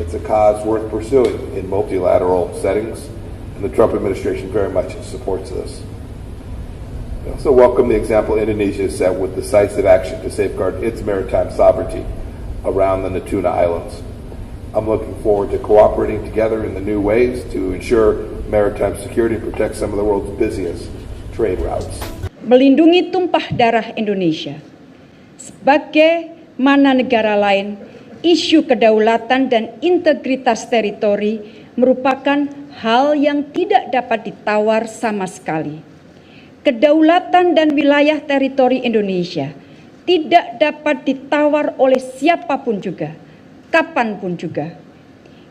It's a cause worth pursuing in multilateral settings, and the Trump administration very much supports this. I also welcome the example Indonesia has set with decisive action to safeguard its maritime sovereignty around the Natuna Islands. I'm looking forward to cooperating together in the new ways to ensure maritime security and protect some of the world's busiest trade routes. Melindungi tumpah darah Indonesia. Sebagai mana negara lain, isu kedaulatan dan integritas teritori merupakan hal yang tidak dapat ditawar sama sekali. Kedaulatan dan wilayah teritori Indonesia tidak dapat ditawar oleh siapapun juga, kapanpun juga.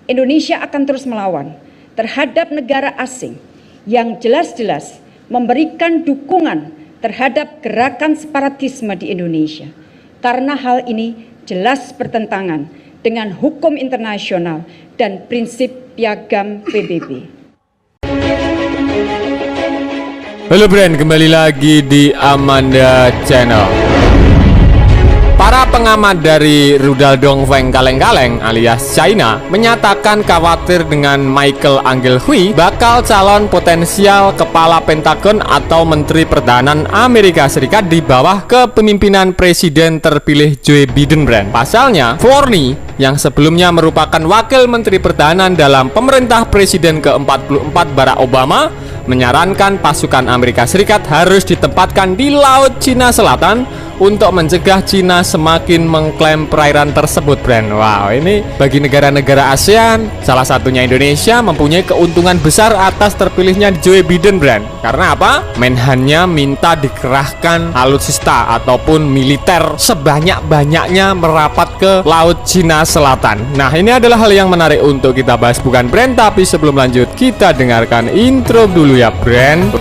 Indonesia akan terus melawan terhadap negara asing yang jelas-jelas memberikan dukungan terhadap gerakan separatisme di Indonesia. Karena hal ini jelas bertentangan dengan hukum internasional dan prinsip piagam PBB. Halo Brand, kembali lagi di Amanda Channel. Para pengamat dari Rudal Dongfeng Kaleng-Kaleng alias China menyatakan khawatir dengan Michael Angel Hui bakal calon potensial kepala Pentagon atau Menteri Pertahanan Amerika Serikat di bawah kepemimpinan Presiden terpilih Joe Biden. Brand. Pasalnya, Forney yang sebelumnya merupakan Wakil Menteri Pertahanan dalam pemerintah Presiden ke-44 Barack Obama menyarankan pasukan Amerika Serikat harus ditempatkan di Laut Cina Selatan untuk mencegah Cina semakin mengklaim perairan tersebut. Brand. Wow, ini bagi negara-negara ASEAN, salah satunya Indonesia, mempunyai keuntungan besar atas terpilihnya Joe Biden. Brand. Karena apa? Menhannya minta dikerahkan alutsista ataupun militer sebanyak-banyaknya merapat ke Laut Cina Selatan. Nah, ini adalah hal yang menarik untuk kita bahas, bukan Brand? Tapi sebelum lanjut, kita dengarkan intro dulu ya, Brand.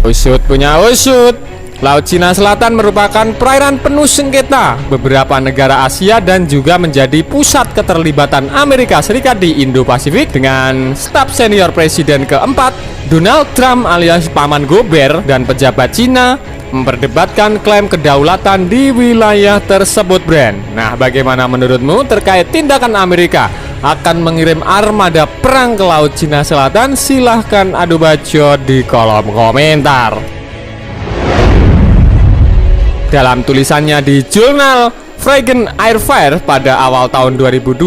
Usut punya usut. Laut Cina Selatan merupakan perairan penuh sengketa beberapa negara Asia dan juga menjadi pusat keterlibatan Amerika Serikat di Indo-Pasifik dengan staf senior Presiden keempat Donald Trump alias Paman Gober dan pejabat Cina memperdebatkan klaim kedaulatan di wilayah tersebut. Brand. Nah, bagaimana menurutmu terkait tindakan Amerika akan mengirim armada perang ke Laut Cina Selatan? Silahkan adu bacot di kolom komentar. Dalam tulisannya di jurnal Foreign Affairs pada awal tahun 2020,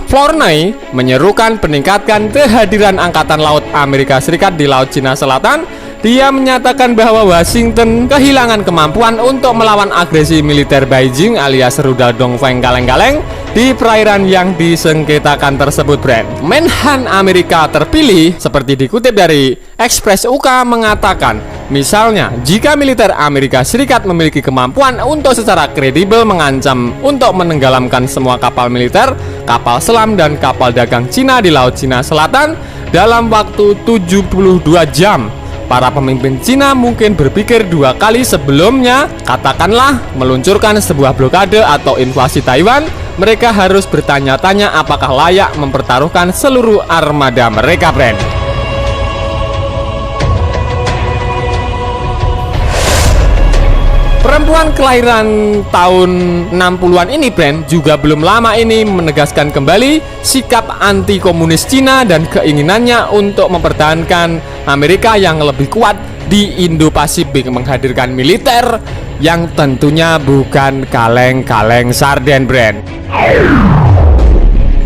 Forney menyerukan peningkatan kehadiran Angkatan Laut Amerika Serikat di Laut Cina Selatan. Dia menyatakan bahwa Washington kehilangan kemampuan untuk melawan agresi militer Beijing alias Rudal Dongfeng Kaleng-Kaleng di perairan yang disengketakan tersebut. Brand. Menhan Amerika terpilih seperti dikutip dari Express UK mengatakan, misalnya jika militer Amerika Serikat memiliki kemampuan untuk secara kredibel mengancam untuk menenggelamkan semua kapal militer, kapal selam dan kapal dagang Cina di Laut Cina Selatan dalam waktu 72 jam, para pemimpin Cina mungkin berpikir dua kali sebelumnya, katakanlah meluncurkan sebuah blokade atau invasi Taiwan. Mereka harus bertanya-tanya apakah layak mempertaruhkan seluruh armada mereka. Brand. Perempuan kelahiran tahun 60-an ini, Brand, juga belum lama ini menegaskan kembali sikap anti komunis Cina dan keinginannya untuk mempertahankan Amerika yang lebih kuat di Indo-Pasifik, menghadirkan militer yang tentunya bukan kaleng-kaleng sarden. Brand.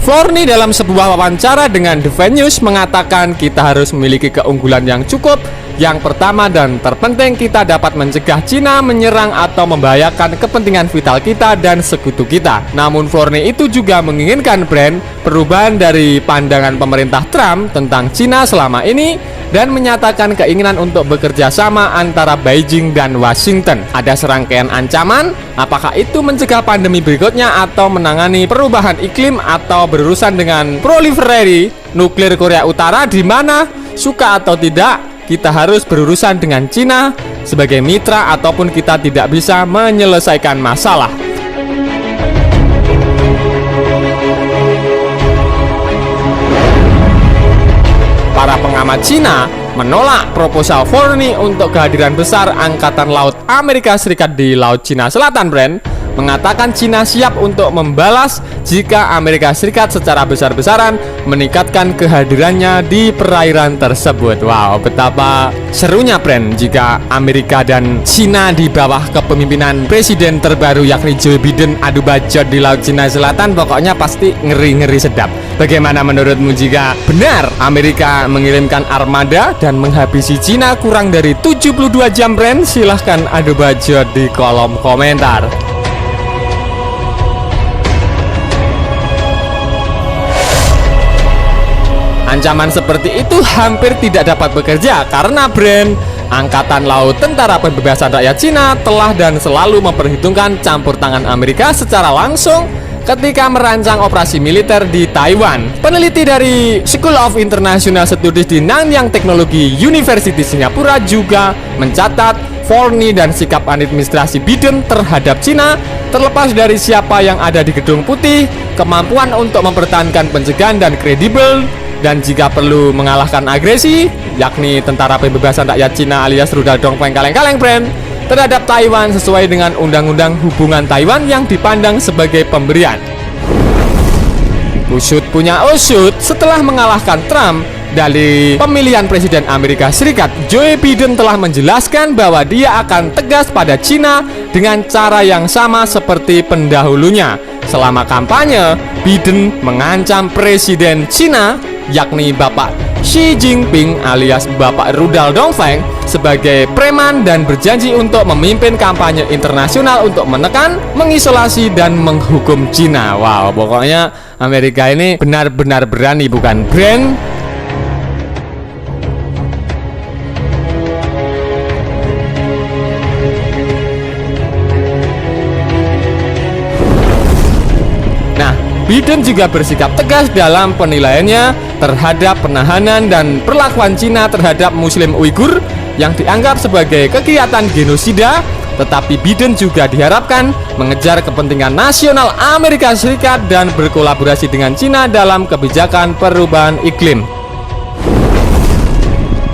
Forney dalam sebuah wawancara dengan The News mengatakan kita harus memiliki keunggulan yang cukup. Yang pertama dan terpenting, kita dapat mencegah Cina menyerang atau membahayakan kepentingan vital kita dan sekutu kita. Namun Forney itu juga menginginkan, Brand, perubahan dari pandangan pemerintah Trump tentang Cina selama ini dan menyatakan keinginan untuk bekerja sama antara Beijing dan Washington. Ada serangkaian ancaman, apakah itu mencegah pandemi berikutnya atau menangani perubahan iklim atau berurusan dengan proliferasi nuklir Korea Utara, di mana suka atau tidak kita harus berurusan dengan Cina sebagai mitra ataupun kita tidak bisa menyelesaikan masalah. Para pengamat terutama Cina, menolak proposal Forni untuk kehadiran besar Angkatan Laut Amerika Serikat di Laut Cina Selatan, Brand, mengatakan Cina siap untuk membalas jika Amerika Serikat secara besar-besaran meningkatkan kehadirannya di perairan tersebut. Wow, betapa serunya, Brand, jika Amerika dan Cina di bawah kepemimpinan presiden terbaru yakni Joe Biden adu bacot di Laut Cina Selatan. Pokoknya pasti ngeri-ngeri sedap. Bagaimana menurutmu jika benar Amerika mengirimkan armada dan menghabisi Cina kurang dari 72 jam, Brand? Silahkan adu bacot di kolom komentar. Ancaman seperti itu hampir tidak dapat bekerja karena, Brand, Angkatan Laut Tentara Pembebasan Rakyat Cina telah dan selalu memperhitungkan campur tangan Amerika secara langsung ketika merancang operasi militer di Taiwan. Peneliti dari School of International Studies di Nanyang Technology University Singapura juga mencatat Forni dan sikap administrasi Biden terhadap Cina, terlepas dari siapa yang ada di Gedung Putih, kemampuan untuk mempertahankan pencegahan dan kredibel, dan jika perlu mengalahkan agresi, yakni Tentara Pembebasan Rakyat Cina alias Rudal Dongfeng kaleng-kaleng, Brand, terhadap Taiwan sesuai dengan Undang-Undang Hubungan Taiwan yang dipandang sebagai pemberian. Usut punya usut, setelah mengalahkan Trump dari pemilihan Presiden Amerika Serikat, Joe Biden telah menjelaskan bahwa dia akan tegas pada Cina dengan cara yang sama seperti pendahulunya. Selama kampanye, Biden mengancam Presiden Cina yakni Bapak Xi Jinping alias Bapak Rudal Dongfeng sebagai preman dan berjanji untuk memimpin kampanye internasional untuk menekan, mengisolasi, dan menghukum Cina. Wow, pokoknya Amerika ini benar-benar berani, bukan, Brand? Biden juga bersikap tegas dalam penilaiannya terhadap penahanan dan perlakuan Cina terhadap Muslim Uighur yang dianggap sebagai kegiatan genosida. Tetapi Biden juga diharapkan mengejar kepentingan nasional Amerika Serikat dan berkolaborasi dengan Cina dalam kebijakan perubahan iklim.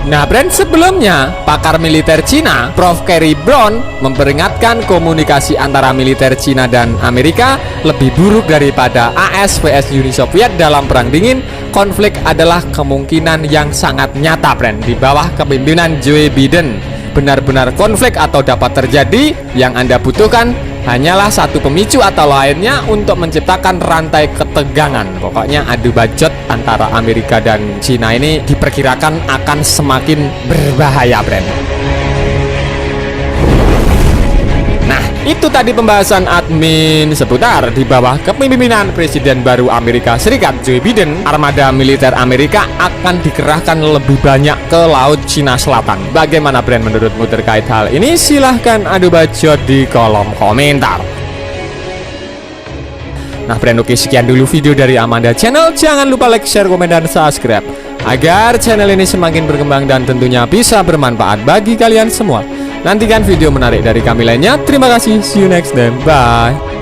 Nah, Brand, sebelumnya pakar militer Cina, Prof. Kerry Brown, memperingatkan komunikasi antara militer Cina dan Amerika lebih buruk daripada AS vs Uni Soviet dalam Perang Dingin. Konflik adalah kemungkinan yang sangat nyata, Brand, di bawah kepemimpinan Joe Biden. Benar-benar konflik atau dapat terjadi, yang Anda butuhkan hanyalah satu pemicu atau lainnya untuk menciptakan rantai ketegangan. Pokoknya adu bacot antara Amerika dan Cina ini diperkirakan akan semakin berbahaya, Brand. Nah, itu tadi pembahasan admin seputar di bawah kepemimpinan Presiden baru Amerika Serikat Joe Biden. Armada militer Amerika akan dikerahkan lebih banyak ke Laut Cina Selatan. Bagaimana, Brand, menurutmu terkait hal ini? Silahkan adu bacot di kolom komentar. Nah, Brand, oke, sekian dulu video dari Amanda Channel. Jangan lupa like, share, komen, dan subscribe agar channel ini semakin berkembang dan tentunya bisa bermanfaat bagi kalian semua. Nantikan video menarik dari kami lainnya. Terima kasih, see you next time, bye.